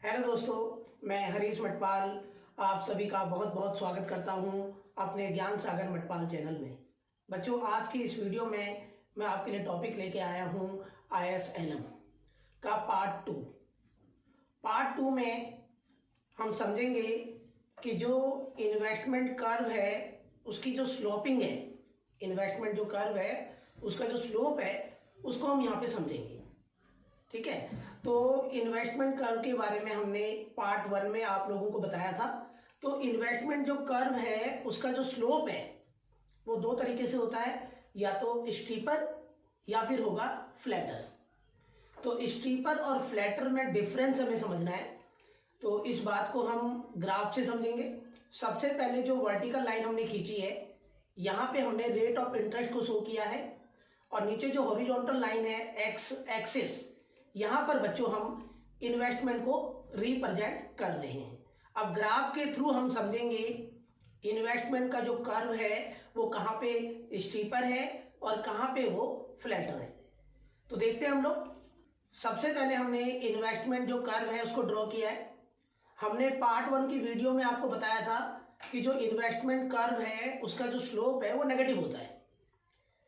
Hello दोस्तों, मैं हरीश मटपाल आप सभी का बहुत बहुत स्वागत करता हूं अपने ज्ञान सागर मटपाल चैनल में। बच्चों, आज की इस वीडियो में मैं आपके लिए टॉपिक लेके आया हूं ISLM का पार्ट टू में हम समझेंगे कि जो इन्वेस्टमेंट कर्व है उसकी जो स्लोपिंग है, इन्वेस्टमेंट जो कर्व है उसका जो स्लोप है उसको हम यहाँ पे समझेंगे। ठीक है, तो इन्वेस्टमेंट कर्व के बारे में हमने पार्ट 1 में आप लोगों को बताया था। तो इन्वेस्टमेंट जो कर्व है उसका जो स्लोप है वो दो तरीके से होता है, या तो स्टीपर या फिर होगा फ्लैटर। तो स्टीपर और फ्लैटर में डिफरेंस हमें समझना है, तो इस बात को हम ग्राफ से समझेंगे। सबसे पहले जो वर्टिकल लाइन हमने खींची है, यहाँ पे हमने रेट ऑफ इंटरेस्ट को शो किया है, और नीचे जो हॉरिजॉन्टल लाइन है एक्स एक्सिस, यहां पर बच्चों हम इन्वेस्टमेंट को रिप्रेजेंट कर रहे हैं। अब ग्राफ के थ्रू हम समझेंगे इन्वेस्टमेंट का जो कर्व है वो कहां पे स्टीपर है और कहां पे वो फ्लैटर है। तो देखते हैं हम लोग। सबसे पहले हमने इन्वेस्टमेंट जो कर्व है उसको ड्रॉ किया है। हमने पार्ट 1 की वीडियो में आपको बताया था कि जो इन्वेस्टमेंट कर्व है उसका जो स्लोप है वो नेगेटिव होता है,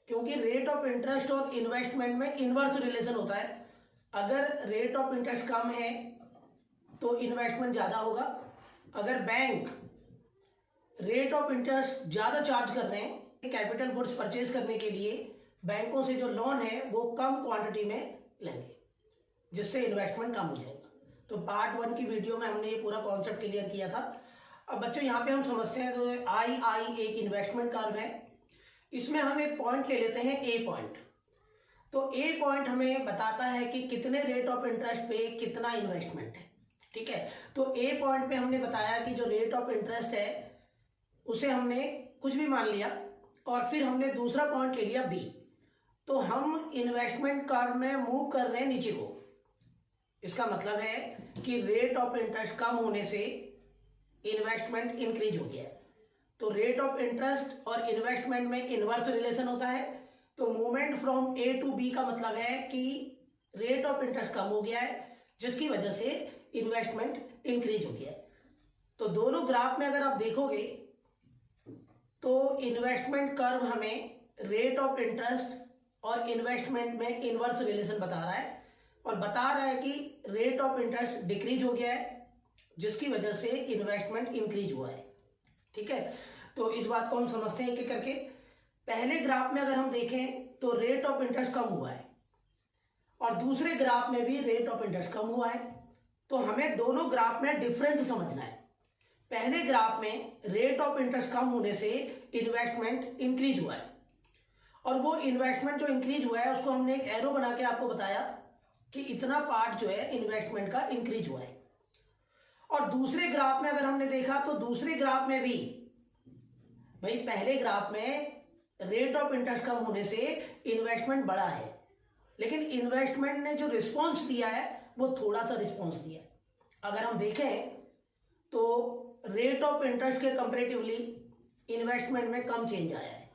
क्योंकि रेट ऑफ इंटरेस्ट और इन्वेस्टमेंट में इनवर्स रिलेशन होता है। अगर रेट ऑफ इंटरेस्ट कम है तो इन्वेस्टमेंट ज्यादा होगा। अगर बैंक रेट ऑफ इंटरेस्ट ज्यादा चार्ज कर रहे हैं कैपिटल गुड्स परचेज करने के लिए, बैंकों से जो लोन है वो कम क्वांटिटी में लेंगे, जिससे इन्वेस्टमेंट कम हो जाएगा। तो पार्ट 1 की वीडियो में हमने ये पूरा कॉन्सेप्ट क्लियर किया था। अब बच्चों यहाँ पे हम समझते हैं, तो आई एक इन्वेस्टमेंट कर्व है। इसमें हम एक पॉइंट ले लेते हैं, ए पॉइंट। तो ए पॉइंट हमें बताता है कि कितने रेट ऑफ इंटरेस्ट पे कितना इन्वेस्टमेंट है। ठीक है, तो ए पॉइंट पे हमने बताया कि जो रेट ऑफ इंटरेस्ट है उसे हमने कुछ भी मान लिया, और फिर हमने दूसरा पॉइंट ले लिया बी। तो हम इन्वेस्टमेंट कर्व में मूव कर रहे हैं नीचे को। इसका मतलब है कि रेट ऑफ इंटरेस्ट कम होने से इन्वेस्टमेंट इंक्रीज हो गया। तो रेट ऑफ इंटरेस्ट और इन्वेस्टमेंट में इनवर्स रिलेशन होता है। तो movement from A to B का मतलब है कि रेट ऑफ इंटरेस्ट कम हो गया है, जिसकी वजह से इन्वेस्टमेंट इंक्रीज हो गया है। तो दोनों ग्राफ में अगर आप देखोगे तो इन्वेस्टमेंट कर्व हमें रेट ऑफ इंटरेस्ट और इन्वेस्टमेंट में इनवर्स रिलेशन बता रहा है, और बता रहा है कि रेट ऑफ इंटरेस्ट डिक्रीज हो गया है, जिसकी वजह से इन्वेस्टमेंट इंक्रीज हुआ है। ठीक है, तो इस बात को हम समझते हैं कि करके पहले ग्राफ में अगर हम देखें तो रेट ऑफ इंटरेस्ट कम हुआ है, और दूसरे ग्राफ में भी रेट ऑफ इंटरेस्ट कम हुआ है। तो हमें दोनों ग्राफ में डिफरेंस समझना है। पहले ग्राफ में रेट ऑफ इंटरेस्ट कम होने से इन्वेस्टमेंट इंक्रीज हुआ है, और वो इन्वेस्टमेंट जो इंक्रीज हुआ है उसको हमने एक एरो बना के आपको बताया कि इतना पार्ट जो है इन्वेस्टमेंट का इंक्रीज हुआ है। और दूसरे ग्राफ में अगर हमने देखा तो दूसरे ग्राफ में भी भाई पहले ग्राफ में रेट ऑफ इंटरेस्ट कम होने से इन्वेस्टमेंट बढ़ा है, लेकिन इन्वेस्टमेंट ने जो रिस्पॉन्स दिया है वो थोड़ा सा रिस्पॉन्स दिया है। अगर हम देखें तो रेट ऑफ इंटरेस्ट के कंपैरेटिवली इन्वेस्टमेंट में कम चेंज आया है।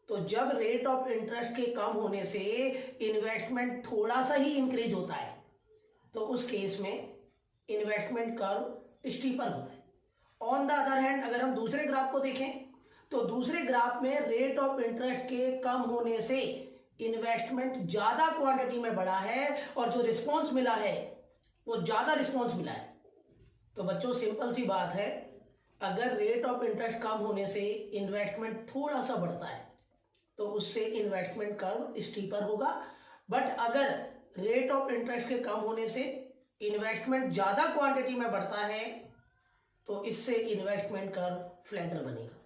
तो जब रेट ऑफ इंटरेस्ट के कम होने से इन्वेस्टमेंट थोड़ा सा ही इंक्रीज होता है, तो उस केस में इन्वेस्टमेंट कर्व स्टीपर होता है। ऑन द अदर हैंड अगर हम दूसरे ग्राफ को देखें तो दूसरे ग्राफ में रेट ऑफ इंटरेस्ट के कम होने से इन्वेस्टमेंट ज्यादा क्वांटिटी में बढ़ा है, और जो रिस्पॉन्स मिला है वो ज्यादा रिस्पॉन्स मिला है। तो बच्चों सिंपल सी बात है, अगर रेट ऑफ इंटरेस्ट कम होने से इन्वेस्टमेंट थोड़ा सा बढ़ता है तो उससे इन्वेस्टमेंट कर्व स्टीपर होगा। बट अगर रेट ऑफ इंटरेस्ट के कम होने से इन्वेस्टमेंट ज्यादा क्वांटिटी में बढ़ता है तो इससे इन्वेस्टमेंट कर्व फ्लैटर बनेगा।